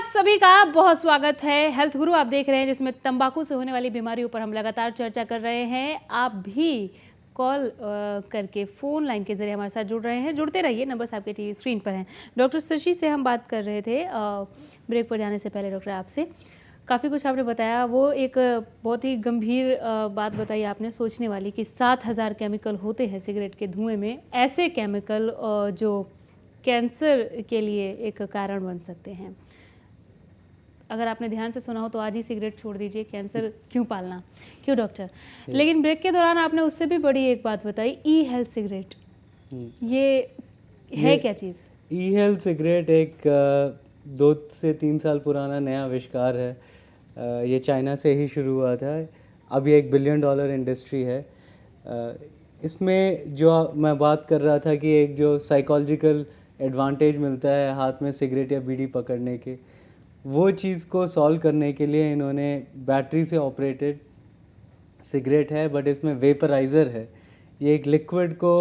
सभी का बहुत स्वागत है। हेल्थ गुरु आप देख रहे हैं, जिसमें तंबाकू से होने वाली बीमारियों पर हम लगातार चर्चा कर रहे हैं। आप भी कॉल करके फ़ोन लाइन के ज़रिए हमारे साथ जुड़ रहे हैं। जुड़ते रहिए, नंबर्स आपके टीवी स्क्रीन पर हैं। डॉक्टर शशि से हम बात कर रहे थे ब्रेक पर जाने से पहले। डॉक्टर, आपसे काफ़ी कुछ आपने बताया। वो एक बहुत ही गंभीर बात बताई आपने, सोचने वाली, कि 7,000 केमिकल होते हैं सिगरेट के धुएँ में। ऐसे केमिकल जो कैंसर के लिए एक कारण बन सकते हैं। अगर आपने ध्यान से सुना हो तो आज ही सिगरेट छोड़ दीजिए, कैंसर क्यों पालना, क्यों डॉक्टर। लेकिन ब्रेक के दौरान आपने उससे भी बड़ी एक बात बताई, ई हेल्थ सिगरेट। ये है क्या चीज़? ई हेल्थ सिगरेट एक 2 से 3 साल पुराना नया आविष्कार है। ये चाइना से ही शुरू हुआ था। अब ये $1 बिलियन इंडस्ट्री है। इसमें जो मैं बात कर रहा था कि एक जो साइकोलॉजिकल एडवांटेज मिलता है हाथ में सिगरेट या बीड़ी पकड़ने के, वो चीज़ को सॉल्व करने के लिए इन्होंने बैटरी से ऑपरेटेड सिगरेट है, बट इसमें वेपराइज़र है। ये एक लिक्विड को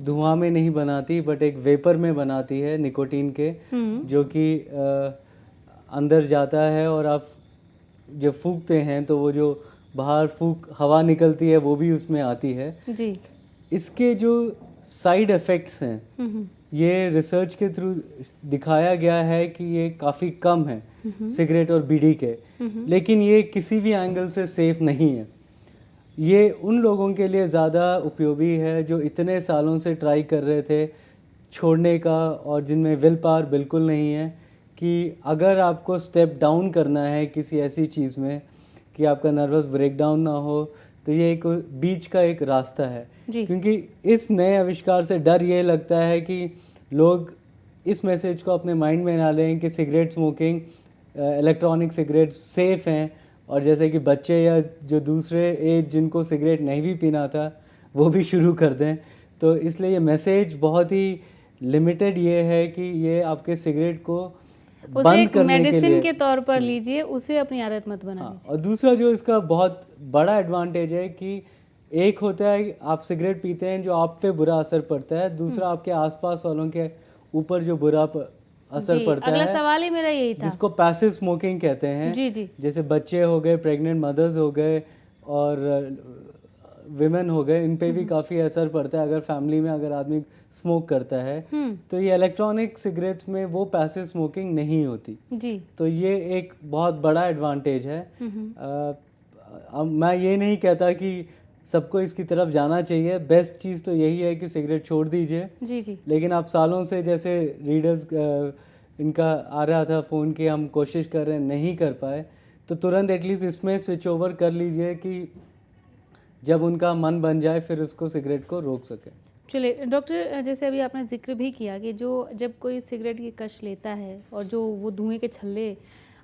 धुआं में नहीं बनाती, बट एक वेपर में बनाती है निकोटीन के, जो कि अंदर जाता है और आप जब फूंकते हैं तो वो जो बाहर हवा निकलती है वो भी उसमें आती है जी। इसके जो साइड इफ़ेक्ट्स हैं, ये रिसर्च के थ्रू दिखाया गया है कि ये काफ़ी कम है सिगरेट और बीड़ी के, लेकिन ये किसी भी एंगल से सेफ नहीं है। ये उन लोगों के लिए ज़्यादा उपयोगी है जो इतने सालों से ट्राई कर रहे थे छोड़ने का, और जिनमें विल पावर बिल्कुल नहीं है कि अगर आपको स्टेप डाउन करना है किसी ऐसी चीज़ में कि आपका नर्वस ब्रेकडाउन ना हो, तो ये एक बीच का एक रास्ता है। क्योंकि इस नए आविष्कार से डर ये लगता है कि लोग इस मैसेज को अपने माइंड में ना लें कि cigarette smoking, electronic cigarettes safe हैं, और जैसे कि बच्चे या जो दूसरे एज जिनको सिगरेट नहीं भी पीना था वो भी शुरू कर दें। तो इसलिए ये मैसेज बहुत ही लिमिटेड ये है कि ये आपके सिगरेट को उसे एक मेडिसिन के तौर पर लीजिए, उसे अपनी आदत मत बना लीजिए। और दूसरा जो इसका बहुत बड़ा एडवांटेज है कि एक होता है आप सिगरेट पीते हैं जो आप पे बुरा असर पड़ता है, दूसरा आपके आसपास वालों के ऊपर जो बुरा असर पड़ता है। अगला सवाल ही मेरा यही था, जिसको पैसिव स्मोकिंग कहते हैं। जी। जैसे बच्चे हो गए, प्रेग्नेंट मदर्स हो गए और विमेन हो गए, इन पे भी काफ़ी असर पड़ता है अगर फैमिली में अगर आदमी स्मोक करता है। तो ये इलेक्ट्रॉनिक सिगरेट्स में वो पैसिव स्मोकिंग नहीं होती जी। तो ये एक बहुत बड़ा एडवांटेज है। अब मैं ये नहीं कहता कि सबको इसकी तरफ जाना चाहिए, बेस्ट चीज़ तो यही है कि सिगरेट छोड़ दीजिए जी। लेकिन आप सालों से, जैसे रीडर्स इनका आ रहा था फ़ोन कि हम कोशिश कर रहे हैं, नहीं कर पाए, तो तुरंत एटलीस्ट इसमें स्विच ओवर कर लीजिए कि जब उनका मन बन जाए फिर उसको सिगरेट को रोक सके। चलिए डॉक्टर, जैसे अभी आपने जिक्र भी किया कि जब कोई सिगरेट की कश लेता है और जो वो धुएं के छल्ले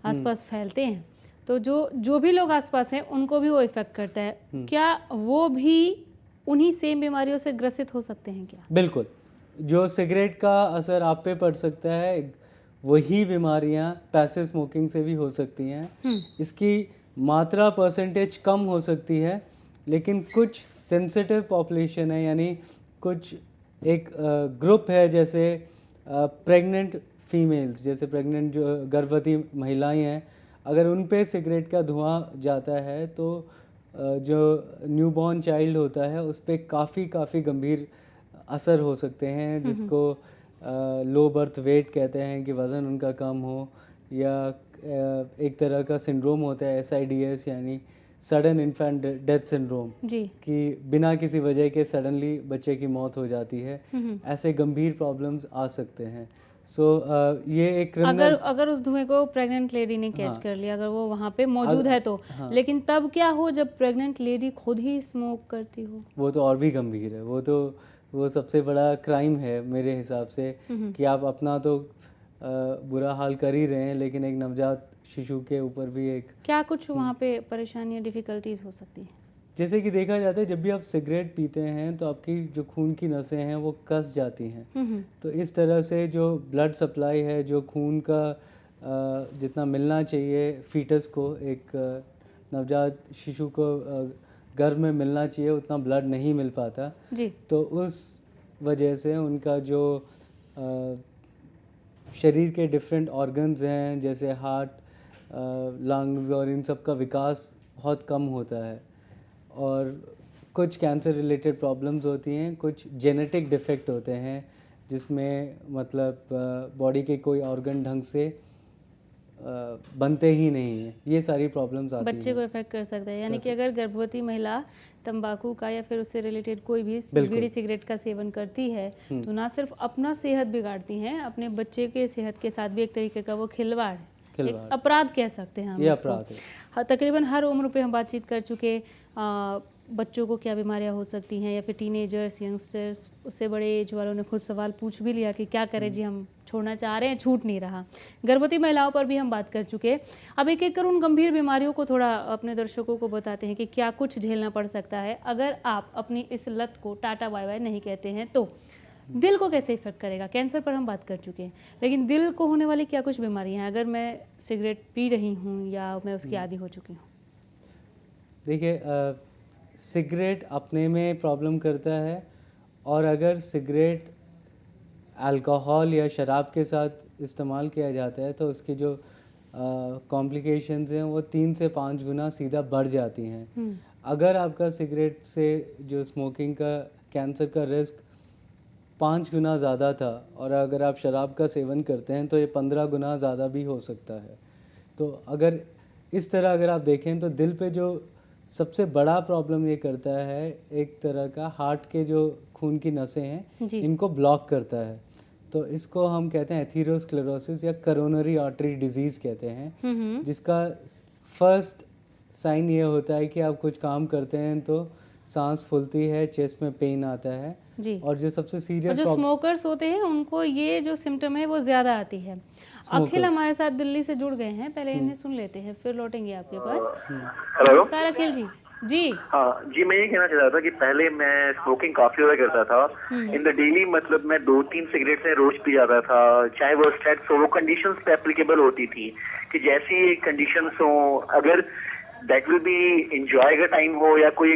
आसपास फैलते हैं, तो जो भी लोग आसपास हैं उनको भी वो इफेक्ट करता है। क्या वो भी उन्हीं सेम बीमारियों से ग्रसित हो सकते हैं क्या? बिल्कुल, जो सिगरेट का असर आप पे पड़ सकता है वही बीमारियां पैसिव स्मोकिंग से भी हो सकती हैं। इसकी मात्रा परसेंटेज कम हो सकती है, लेकिन कुछ सेंसिटिव पॉपुलेशन है, यानी कुछ एक ग्रुप है, जैसे प्रेग्नेंट फीमेल्स, जैसे प्रेग्नेंट जो गर्भवती महिलाएं हैं, अगर उन पे सिगरेट का धुआं जाता है तो जो न्यूबॉर्न चाइल्ड होता है उस पर काफ़ी गंभीर असर हो सकते हैं, जिसको लो बर्थ वेट कहते हैं कि वज़न उनका कम हो, या एक तरह का सिंड्रोम होता है SIDS, यानी सडन इन्फेंट डेथ सिंड्रोम जी, कि बिना किसी वजह के सडनली बच्चे की मौत हो जाती है। ऐसे गंभीर प्रॉब्लम्स आ सकते हैं। ये एक अगर उस धुएं को प्रेग्नेंट लेडी ने कैच कर लिया, अगर वो वहाँ पे मौजूद है तो लेकिन तब क्या हो जब प्रेग्नेंट लेडी खुद ही स्मोक करती हो? वो तो और भी गंभीर है। वो सबसे बड़ा क्राइम है मेरे हिसाब से, कि आप अपना तो बुरा हाल कर ही रहे हैं, लेकिन एक नवजात शिशु के ऊपर भी एक क्या कुछ वहाँ पे परेशानियाँ, डिफ़िकल्टीज हो सकती हैं? जैसे कि देखा जाता है जब भी आप सिगरेट पीते हैं तो आपकी जो खून की नसें हैं वो कस जाती हैं। तो इस तरह से जो ब्लड सप्लाई है, जो खून का जितना मिलना चाहिए फीटस को, एक नवजात शिशु को गर्भ में मिलना चाहिए, उतना ब्लड नहीं मिल पाता जी। तो उस वजह से उनका जो शरीर के डिफरेंट ऑर्गन्स हैं जैसे हार्ट, लंग्स और इन सब का विकास बहुत कम होता है। और कुछ कैंसर रिलेटेड प्रॉब्लम्स होती हैं, कुछ जेनेटिक डिफेक्ट होते हैं जिसमें मतलब बॉडी के कोई ऑर्गन ढंग से बनते ही नहीं हैं। ये सारी प्रॉब्लम्स आती बच्चे को हैं। इफेक्ट कर सकता है, यानी कि अगर गर्भवती महिला तंबाकू का या फिर उससे रिलेटेड कोई भी बीड़ी सिगरेट का सेवन करती है तो ना सिर्फ अपना सेहत बिगाड़ती हैं, अपने बच्चे के सेहत के साथ भी एक तरीके का वो खिलवाड़ है, एक अपराध कह सकते हैं हम ये इसको। अपराध है। हाँ, तकरीबन हर उम्र पे हम बातचीत कर चुके। बच्चों को क्या बीमारियां हो सकती हैं या फिर टीनेजर्स, यंगस्टर्स, उससे बड़े एज वालों ने खुद सवाल पूछ भी लिया कि क्या करें जी, हम छोड़ना चाह रहे हैं, छूट नहीं रहा। गर्भवती महिलाओं पर भी हम बात कर चुके। अब एक एक कर उन गंभीर बीमारियों को थोड़ा अपने दर्शकों को बताते हैं कि क्या कुछ झेलना पड़ सकता है अगर आप अपनी इस लत को टाटा बाय बाय नहीं कहते हैं तो। दिल को कैसे इफेक्ट करेगा, कैंसर पर हम बात कर चुके हैं, लेकिन दिल को होने वाली क्या कुछ बीमारियां हैं अगर मैं सिगरेट पी रही हूँ या मैं उसकी आदी हो चुकी हूँ? देखिए, सिगरेट अपने में प्रॉब्लम करता है, और अगर सिगरेट अल्कोहल या शराब के साथ इस्तेमाल किया जाता है तो उसकी जो कॉम्प्लिकेशंस हैं वो 3 से 5 गुना सीधा बढ़ जाती हैं। अगर आपका सिगरेट से जो स्मोकिंग का कैंसर का रिस्क 5 गुना ज़्यादा था और अगर आप शराब का सेवन करते हैं तो ये 15 गुना ज़्यादा भी हो सकता है। तो अगर इस तरह अगर आप देखें तो दिल पे जो सबसे बड़ा प्रॉब्लम ये करता है, एक तरह का हार्ट के जो खून की नसें हैं इनको ब्लॉक करता है। तो इसको हम कहते हैं एथेरोस्क्लेरोसिस या कोरोनरी आर्टरी डिजीज़ कहते हैं, जिसका फर्स्ट साइन ये होता है कि आप कुछ काम करते हैं तो सांस फूलती है, चेस्ट में पेन आता है जी। और जो सबसे सीरियस जो स्मोकर्स होते हैं उनको ये जो सिम्टम है वो ज़्यादा आती है। अखिल हमारे साथ दिल्ली से जुड़ गए हैं, पहले इन्हें सुन लेते हैं फिर लौटेंगे आपके पास। हेलो। नमस्कार अखिल जी। जी हाँ जी, मैं ये कहना चाह रहा था कि पहले मैं स्मोकिंग काफी ज्यादा करता था इन द डेली, मतलब मैं 2-3 सिगरेट से रोज पी जाता था, चाहे वो स्टेट्स हो, वो कंडीशंस पे एप्लीकेबल होती थी कि जैसी कंडीशंस हो, अगर दैट विल बी इंजॉय का टाइम हो या कोई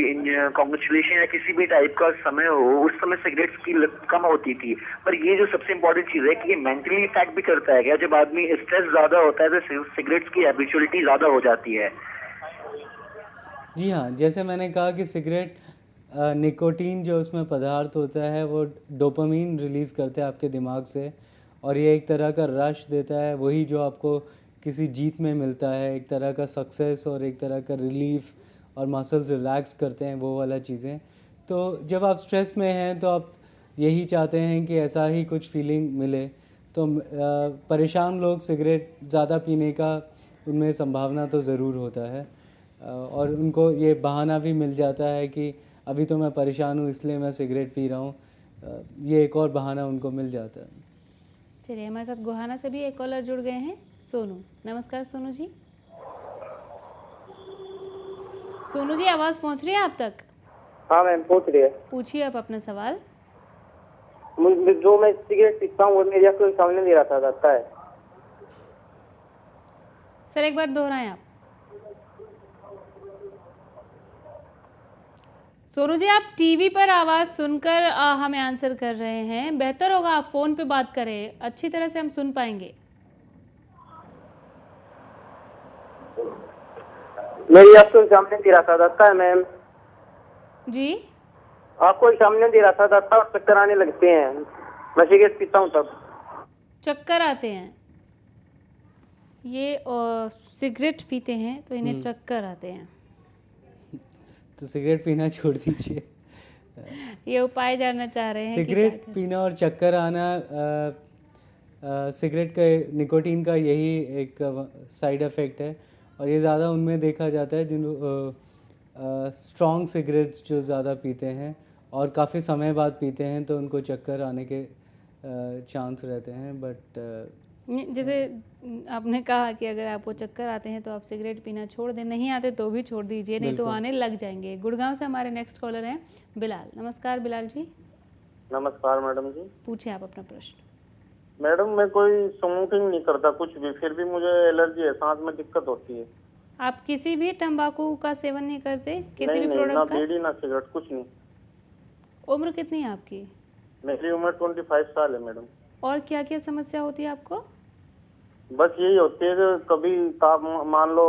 कॉन्ग्रेचुलेशन या किसी भी टाइप का समय हो, उस समय सिगरेट्स की लत कम होती थी। पर ये जो सबसे इम्पोर्टेंट चीज है कि ये मेंटली इफेक्ट भी करता है क्या? जब आदमी स्ट्रेस ज्यादा होता है तो सिगरेट्स की हैबिचुअलिटी ज्यादा हो जाती है। जी हाँ, जैसे मैंने कहा कि सिगरेट निकोटीन जो उसमें पदार्थ होता है वो डोपामीन रिलीज़ करता है आपके दिमाग से, और ये एक तरह का रश देता है, वही जो आपको किसी जीत में मिलता है, एक तरह का सक्सेस और एक तरह का रिलीफ, और मसल्स रिलैक्स करते हैं, वो वाला चीज़ें। तो जब आप स्ट्रेस में हैं तो आप यही चाहते हैं कि ऐसा ही कुछ फीलिंग मिले। तो परेशान लोग सिगरेट ज़्यादा पीने का उनमें संभावना तो ज़रूर होता है, और उनको ये बहाना भी मिल जाता है कि अभी तो मैं परेशान हूँ इसलिए मैं सिगरेट पी रहा हूँ, ये एक और बहाना उनको मिल जाता है। चलिए, हमारे साथ गोहाना से भी एक कॉलर जुड़ गए हैं, सोनू। नमस्कार सोनू जी। सोनू जी, आवाज़ पहुँच रही है आप तक? हाँ मैम, पहुँच रही है। पूछिए आप अपना सवाल। जो मैं सिगरेट पीता हूँ वो मेरी आंखों के सामने नहीं रहता है। सर एक बार दोहराएं आप। सोनू जी, आप टीवी पर आवाज़ सुनकर हमें आंसर कर रहे हैं, बेहतर होगा आप फ़ोन पे बात करें, अच्छी तरह से हम सुन पाएंगे। मेरी आंखों के सामने नहीं रहता है मैम जी। आपको सामने नहीं रहता और चक्कर आने लगते हैं, मैं सिगरेट पीता हूँ तब चक्कर आते हैं? ये सिगरेट पीते हैं तो इन्हें चक्कर आते हैं। तो सिगरेट पीना छोड़ दीजिए। ये उपाय जानना चाह रहे हैं? सिगरेट पीना और चक्कर आना, सिगरेट का निकोटीन का यही एक साइड इफ़ेक्ट है, और ये ज़्यादा उनमें देखा जाता है जिन स्ट्रॉन्ग सिगरेट्स जो ज़्यादा पीते हैं और काफ़ी समय बाद पीते हैं तो उनको चक्कर आने के चांस रहते हैं। बट जैसे आपने कहा कि अगर आपको चक्कर आते हैं तो आप सिगरेट पीना छोड़ दें, नहीं आते तो भी छोड़ दीजिए, नहीं तो आने लग जाएंगे। गुड़गांव से हमारे नेक्स्ट कॉलर हैं बिलाल। नमस्कार बिलाल जी। नमस्कार मैडम जी। पूछिए आप अपना प्रश्न। मैडम, मैं कोई स्मोकिंग नहीं करता कुछ भी, फिर भी मुझे एलर्जी है, सांस में दिक्कत होती है। आप किसी भी तंबाकू का सेवन नहीं करते? किसी नहीं, भी नहीं, प्रोडक्ट ना का? बीड़ी ना सिगरेट, कुछ नहीं। उम्र कितनी है आपकी? मेरी उम्र 25 साल है मैडम। और क्या क्या समस्या होती है आपको? बस यही होती है कि कभी मान लो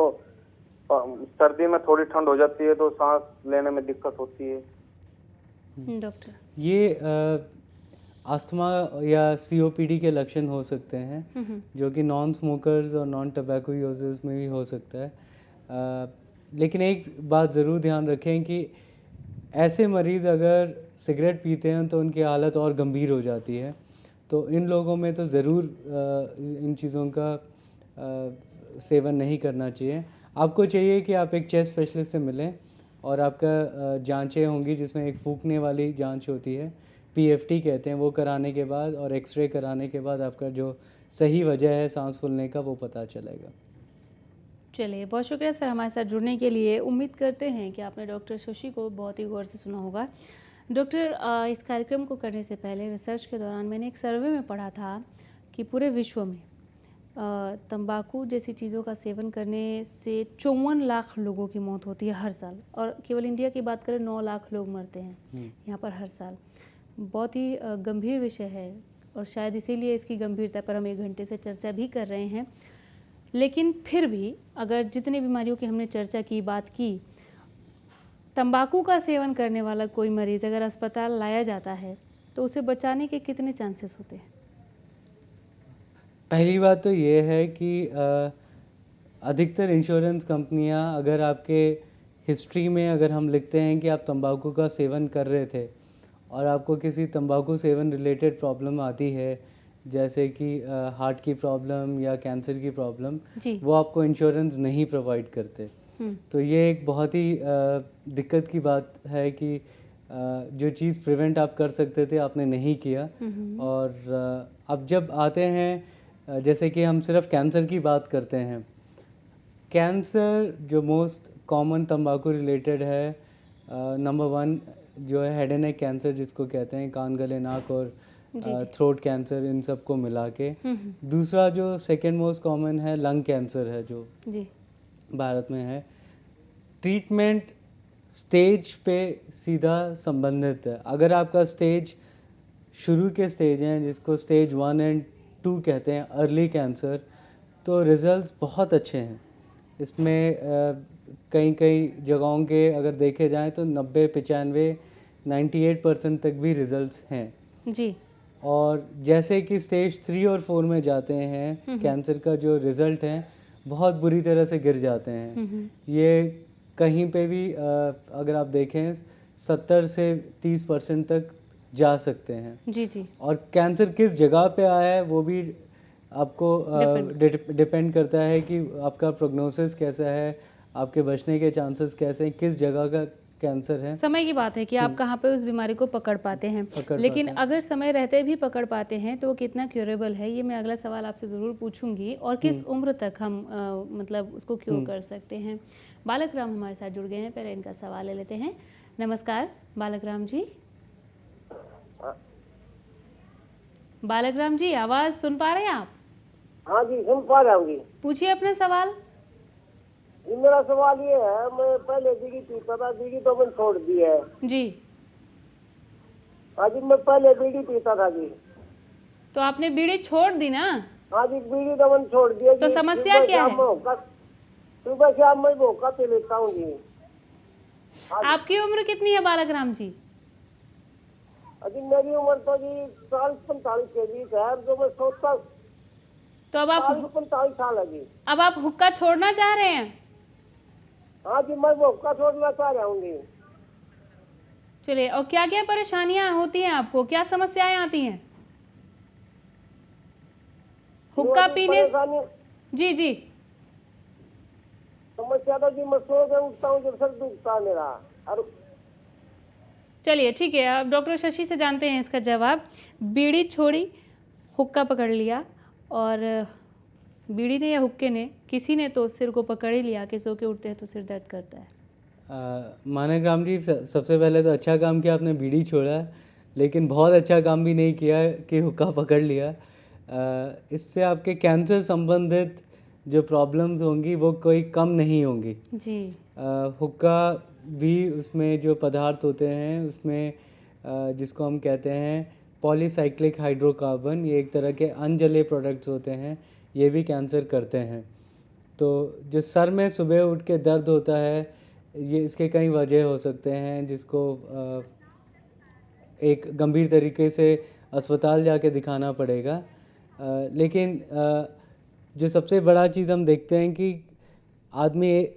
सर्दी में थोड़ी ठंड हो जाती है तो सांस लेने में दिक्कत होती है। डॉक्टर। ये अस्थमा या सीओपीडी के लक्षण हो सकते हैं, जो कि नॉन स्मोकर्स और नॉन टबैको यूजर्स में भी हो सकता है। लेकिन एक बात ज़रूर ध्यान रखें कि ऐसे मरीज़ अगर सिगरेट पीते हैं तो उनकी हालत और गंभीर हो जाती है, तो इन लोगों में तो ज़रूर इन चीज़ों का सेवन नहीं करना चाहिए। आपको चाहिए कि आप एक चेस्ट स्पेशलिस्ट से मिलें और आपका जांचें होंगी, जिसमें एक फूंकने वाली जांच होती है, पीएफटी कहते हैं, वो कराने के बाद और एक्सरे कराने के बाद आपका जो सही वजह है सांस फूलने का वो पता चलेगा। चलिए, बहुत शुक्रिया सर हमारे साथ जुड़ने के लिए। उम्मीद करते हैं कि आपने डॉक्टर शशि को बहुत ही गौर से सुना होगा। डॉक्टर, इस कार्यक्रम को करने से पहले रिसर्च के दौरान मैंने एक सर्वे में पढ़ा था कि पूरे विश्व में तंबाकू जैसी चीज़ों का सेवन करने से 54 लाख लोगों की मौत होती है हर साल, और केवल इंडिया की बात करें 9 लाख लोग मरते हैं यहाँ पर हर साल। बहुत ही गंभीर विषय है और शायद इसीलिए इसकी गंभीरता पर हम 1 घंटे से चर्चा भी कर रहे हैं। लेकिन फिर भी अगर जितनी बीमारियों की हमने चर्चा की, बात की, तंबाकू का सेवन करने वाला कोई मरीज़ अगर अस्पताल लाया जाता है तो उसे बचाने के कितने चांसेस होते हैं? पहली बात तो ये है कि अधिकतर इंश्योरेंस कंपनियां अगर आपके हिस्ट्री में अगर हम लिखते हैं कि आप तंबाकू का सेवन कर रहे थे और आपको किसी तंबाकू सेवन रिलेटेड प्रॉब्लम आती है, जैसे कि हार्ट की प्रॉब्लम या कैंसर की प्रॉब्लम, वो आपको इंश्योरेंस नहीं प्रोवाइड करते। तो ये एक बहुत ही दिक्कत की बात है कि जो चीज़ प्रिवेंट आप कर सकते थे आपने नहीं किया। और अब जब आते हैं, जैसे कि हम सिर्फ कैंसर की बात करते हैं, कैंसर जो मोस्ट कॉमन तंबाकू रिलेटेड है, नंबर 1 जो है हेड एंड नेक कैंसर जिसको कहते हैं, कान गले नाक और थ्रोट कैंसर, इन सब को मिला के। दूसरा जो सेकेंड मोस्ट कॉमन है लंग कैंसर है, जो भारत में है। ट्रीटमेंट स्टेज पे सीधा संबंधित है। अगर आपका स्टेज शुरू के स्टेज हैं जिसको स्टेज 1 एंड 2 कहते हैं, अर्ली कैंसर, तो रिज़ल्ट्स बहुत अच्छे हैं। इसमें कई जगहों के अगर देखे जाएं तो 90, 95, 98% तक भी रिज़ल्ट्स हैं जी। और जैसे कि स्टेज 3 और 4 में जाते हैं, कैंसर का जो रिज़ल्ट है बहुत बुरी तरह से गिर जाते हैं। ये कहीं पे भी अगर आप देखें 70 से 30% तक जा सकते हैं जी। और कैंसर किस जगह पे आया है वो भी आपको डिपेंड करता है कि आपका प्रोग्नोसिस कैसा है, आपके बचने के चांसेस कैसे हैं, किस जगह का कैंसर है। समय की बात है कि आप कहाँ पे उस बीमारी को पकड़ पाते हैं। लेकिन अगर समय रहते भी पकड़ पाते हैं तो वो कितना क्योरेबल है, ये मैं अगला सवाल आपसे ज़रूर पूछूंगी। और किस उम्र तक हम मतलब उसको क्योर कर सकते हैं। बालक राम हमारे साथ जुड़ गए हैं, पहले इनका सवाल ले लेते हैं। नमस्कार बालक राम जी। बालक राम जी, आवाज़ सुन पा रहे हैं आप? हाँ जी, सुन पा रहा हूँ जी। पूछिए अपने सवाल। जी, मेरा सवाल ये है, मैं पहले बीड़ी पीता था, बीड़ी तो मैंने छोड़ दी है जी। हाँ जी, मैं पहले बीड़ी पीता था जी। तो आपने बीड़ी छोड़ दी ना? हाँ जी, बीड़ी तो मैंने छोड़ दिया। तो समस्या क्या है? सुबह शाम मैं मौका पे लेता हूँ जी। आपकी उम्र कितनी है बालक राम जी? अजी मेरी उम्र तो जी 40-45 के बीच है, जो मैं सोचता। तो अब आप 45 साल है जी। अब आप हुक्का छोड़ना चाह रहे हैं? हाँ जी, मैं हुक्का छोड़ना चाह रहा हूँ जी। चलिए, और क्या क्या परेशानियां होती हैं आपको, क्या समस्याएं आती हैं हुक्का पीने? जी जी। समस्या तो जी मैं सो के उठता हूँ जब सर दुखता है मेरा। और चलिए ठीक है, अब डॉक्टर शशि से जानते हैं इसका जवाब। बीड़ी छोड़ी, हुक्का पकड़ लिया, और बीड़ी ने या हुक्के ने, किसी ने तो सिर को पकड़ ही लिया कि सो के उठते हैं तो सिर दर्द करता है। मानक राम जी, सबसे पहले तो अच्छा काम किया आपने बीड़ी छोड़ा, लेकिन बहुत अच्छा काम भी नहीं किया कि हुक्का पकड़ लिया। इससे आपके कैंसर संबंधित जो प्रॉब्लम्स होंगी वो कोई कम नहीं होंगी जी। हुक्का भी उसमें जो पदार्थ होते हैं उसमें जिसको हम कहते हैं पॉलीसाइक्लिक हाइड्रोकार्बन, ये एक तरह के अनजले प्रोडक्ट्स होते हैं। ये भी कैंसर करते हैं। तो जो सर में सुबह उठ के दर्द होता है, ये इसके कई वजह हो सकते हैं, जिसको एक गंभीर तरीके से अस्पताल जाके दिखाना पड़ेगा। लेकिन जो सबसे बड़ा चीज़ हम देखते हैं कि आदमी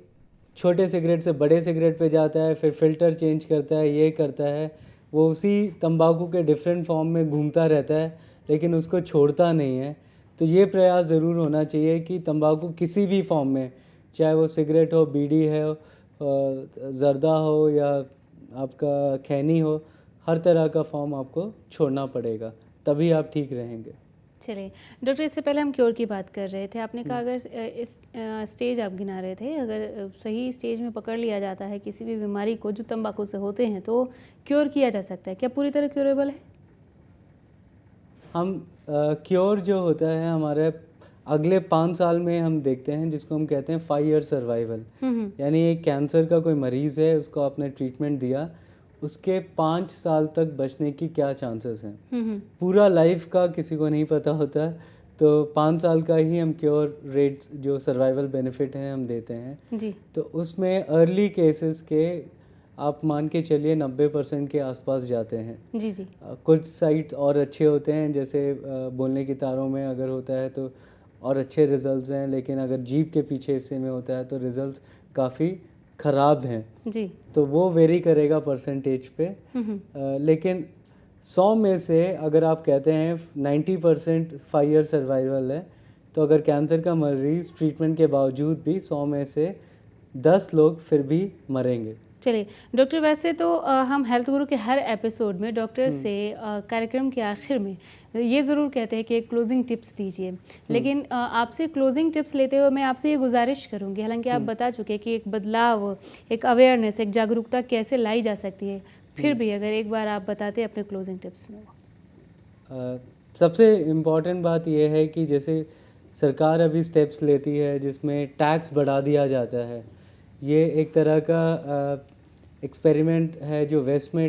छोटे सिगरेट से बड़े सिगरेट पे जाता है, फिर फ़िल्टर चेंज करता है, ये करता है, वो उसी तंबाकू के डिफरेंट फॉर्म में घूमता रहता है, लेकिन उसको छोड़ता नहीं है। तो ये प्रयास ज़रूर होना चाहिए कि तंबाकू किसी भी फॉर्म में, चाहे वो सिगरेट हो, बीड़ी है, ज़र्दा हो या आपका खैनी हो, हर तरह का फॉर्म आपको छोड़ना पड़ेगा, तभी आप ठीक रहेंगे। चलिए डॉक्टर, इससे पहले हम क्योर की बात कर रहे थे। आपने कहा अगर इस स्टेज आप गिना रहे थे, अगर सही स्टेज में पकड़ लिया जाता है किसी भी बीमारी को जो तंबाकू से होते हैं, तो क्योर किया जा सकता है। क्या पूरी तरह क्योरेबल है? हम क्योर जो होता है हमारे अगले 5 साल में हम देखते हैं, जिसको हम कहते हैं 5 ईयर सर्वाइवल। यानी एक कैंसर का कोई मरीज़ है, उसको आपने ट्रीटमेंट दिया, उसके 5 साल तक बचने की क्या चांसेस हैं। पूरा लाइफ का किसी को नहीं पता होता, तो 5 साल का ही हम क्योर रेट्स जो सर्वाइवल बेनिफिट हैं हम देते हैं जी। तो उसमें अर्ली केसेस के आप मान के चलिए 90% के आसपास जाते हैं। जी जी। कुछ साइट्स और अच्छे होते हैं, जैसे बोलने की तारों में अगर होता है तो और अच्छे रिजल्ट्स हैं, लेकिन अगर जीभ के पीछे हिस्से में होता है तो रिजल्ट्स काफ़ी ख़राब हैं। जी। तो वो वेरी करेगा परसेंटेज पे। लेकिन 100 में से अगर आप कहते हैं 90% 5 ईयर सर्वाइवल है, तो अगर कैंसर का मरीज़ ट्रीटमेंट के बावजूद भी 100 में से 10 लोग फिर भी मरेंगे। चलिए डॉक्टर, वैसे तो हम हेल्थ गुरु के हर एपिसोड में डॉक्टर से कार्यक्रम के आखिर में ये ज़रूर कहते हैं कि एक क्लोजिंग टिप्स दीजिए, लेकिन आपसे क्लोजिंग टिप्स लेते हुए मैं आपसे ये गुजारिश करूंगी, हालांकि आप बता चुके कि एक बदलाव, एक अवेयरनेस, एक जागरूकता कैसे लाई जा सकती है, फिर भी अगर एक बार आप बताते अपने क्लोजिंग टिप्स में। सबसे इम्पॉर्टेंट बात यह है कि जैसे सरकार अभी स्टेप्स लेती है जिसमें टैक्स बढ़ा दिया जाता है। ये एक तरह का एक्सपेरिमेंट है जो वेस्ट में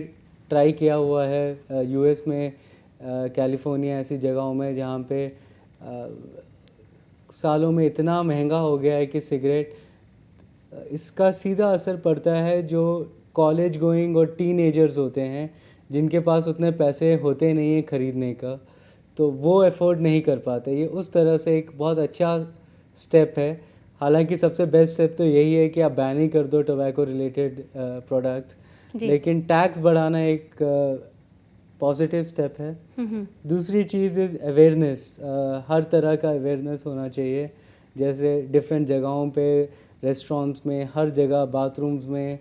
ट्राई किया हुआ है, यूएस में, कैलिफोर्निया ऐसी जगहों में जहाँ पे सालों में इतना महंगा हो गया है कि सिगरेट, इसका सीधा असर पड़ता है जो कॉलेज गोइंग और टीनेजर्स होते हैं, जिनके पास उतने पैसे होते नहीं हैं ख़रीदने का, तो वो अफोर्ड नहीं कर पाते। ये उस तरह से एक बहुत अच्छा स्टेप है। हालांकि सबसे बेस्ट स्टेप तो यही है कि आप बैन ही कर दो टोबैको रिलेटेड प्रोडक्ट्स, लेकिन टैक्स बढ़ाना एक पॉजिटिव स्टेप है। दूसरी चीज़ इज़ अवेयरनेस। हर तरह का अवेयरनेस होना चाहिए, जैसे डिफरेंट जगहों पे, रेस्टोरेंट्स में, हर जगह, बाथरूम्स में,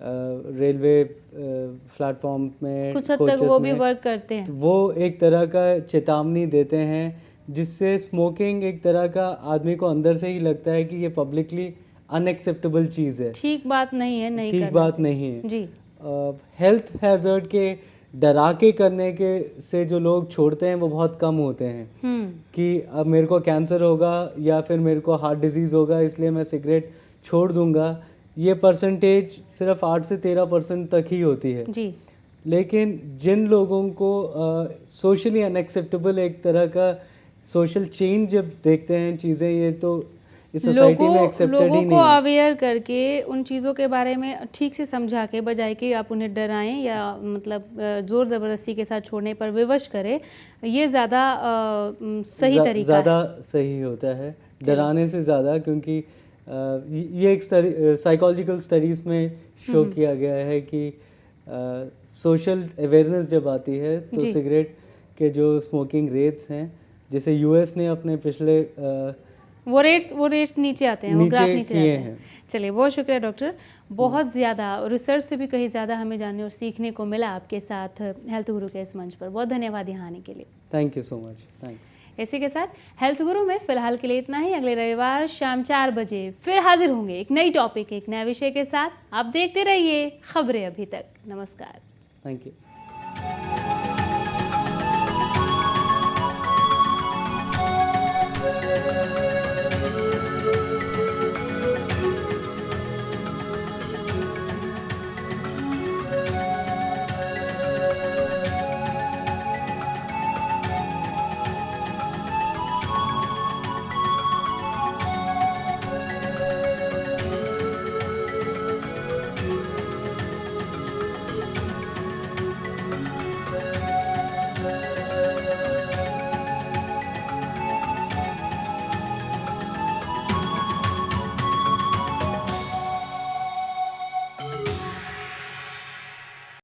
रेलवे प्लेटफॉर्म में, कुछ हद तक वो भी वर्क करते हैं। तो वो एक तरह का चेतावनी देते हैं, जिससे स्मोकिंग एक तरह का आदमी को अंदर से ही लगता है कि ये पब्लिकली अनएक्सेप्टेबल चीज़ है, ठीक बात नहीं है, नहीं ठीक बात नहीं है जी। हेल्थ हैज़र्ड के डरा के करने के से जो लोग छोड़ते हैं वो बहुत कम होते हैं कि अब मेरे को कैंसर होगा या फिर मेरे को हार्ट डिजीज़ होगा इसलिए मैं सिगरेट छोड़ दूंगा। ये परसेंटेज सिर्फ 8 से 13% तक ही होती है जी। लेकिन जिन लोगों को सोशली अनएक्सेप्टेबल एक तरह का सोशल चेंज जब देखते हैं चीज़ें, ये तो इस सोसाइटी में एक्सेप्टेड ही लोगों नहीं को है। अवेयर करके उन चीज़ों के बारे में ठीक से समझा के, बजाय कि आप उन्हें डराएं या मतलब जोर ज़बरदस्ती के साथ छोड़ने पर विवश करें, ये ज़्यादा सही तरीका है। ज़्यादा सही होता है डराने से ज़्यादा, क्योंकि ये एक साइकोलॉजिकल स्टडीज़ में शो किया गया है कि सोशल अवेयरनेस जब आती है तो सिगरेट के जो स्मोकिंग रेट्स हैं, जैसे यूएस ने अपने पिछले वो रेट्स नीचे आते हैं, वो ग्राफ नीचे किए जाते हैं। चलिए, बहुत शुक्रिया डॉक्टर, बहुत ज़्यादा रिसर्च से भी कहीं ज़्यादा हमें जानने और सीखने को मिला आपके साथ हेल्थ गुरु के इस मंच पर। बहुत धन्यवाद यहाँ आने के लिए। Thank you so much. Thanks. इसी के साथ हेल्थ गुरु में फिलहाल के लिए इतना ही। अगले रविवार शाम 4 बजे फिर हाजिर होंगे एक नई टॉपिक, एक नए विषय के साथ। आप देखते रहिए खबरें अभी तक। नमस्कार। Thank you.